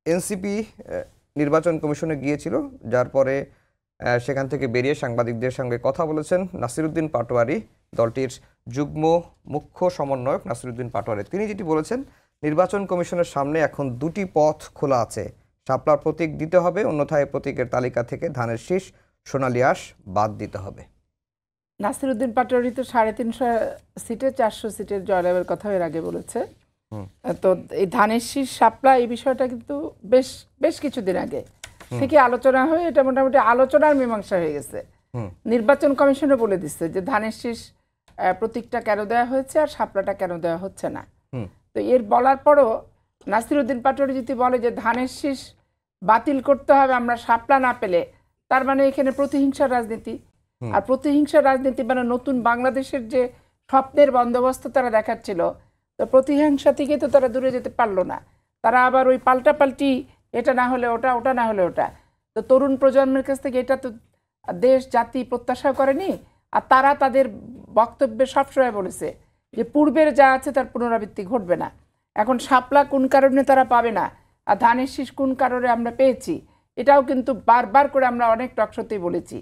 NCP নির্বাচন কমিশনে গিয়েছিল, যার পরে সেখান থেকে বেরিয়ে সাংবাদিকদের সঙ্গে কথা বলেছেন নাসিরউদ্দিন পাটোয়ারি, দলটির যুগ্ম মুখ্য সমন্বয়ক নাসিরউদ্দিন পাটোয়ারি। তিনি যেটি বলেছেন, নির্বাচন কমিশনের সামনে এখন দুটি পথ খোলা আছে। শাপলার প্রতীক দিতে হবে, অন্যথায় প্রতীকের তালিকা থেকে ধানের শীষ, সোনালী আঁশ বাদ দিতে হবে। নাসিরউদ্দিন পাটোয়ারি তো 350 সিটে 400 সিটের জয়লাভের কথা এর আগে বলেছে। তো এই ধানের শীষ শাপলা এই বিষয়টা কিন্তু বেশ বেশ কিছুদিন আগে থেকে আলোচনা হয়ে এটা মোটামুটি আলোচনার মীমাংসা হয়ে গেছে। নির্বাচন কমিশনে বলে দিচ্ছে যে ধানের শীষ প্রতীকটা কেন দেওয়া হয়েছে আর শাপলাটা কেন দেওয়া হচ্ছে না। তো এর বলার পরও নাসিরউদ্দিন পাটোয়ারি যদি বলে যে ধানের শীষ বাতিল করতে হবে আমরা শাপলা না পেলে, তার মানে এখানে প্রতিহিংসার রাজনীতি। আর প্রতিহিংসার রাজনীতি মানে নতুন বাংলাদেশের যে স্বপ্নের বন্দোবস্ত তারা দেখাচ্ছিল, তো প্রতিহিংসা থেকে তো তারা দূরে যেতে পারলো না। তারা আবার ওই পাল্টাপাল্টি, এটা না হলে ওটা, ওটা না হলে ওটা। তো তরুণ প্রজন্মের কাছ থেকে এটা তো দেশ জাতি প্রত্যাশা করেনি। আর তারা তাদের বক্তব্যে সবসময় বলেছে যে পূর্বের যা আছে তার পুনরাবৃত্তি ঘটবে না। এখন শাপলা কোন কারণে তারা পাবে না আর ধানের শীষ কোন কারণে আমরা পেয়েছি, এটাও কিন্তু বারবার করে আমরা অনেক টকশোতেই বলেছি।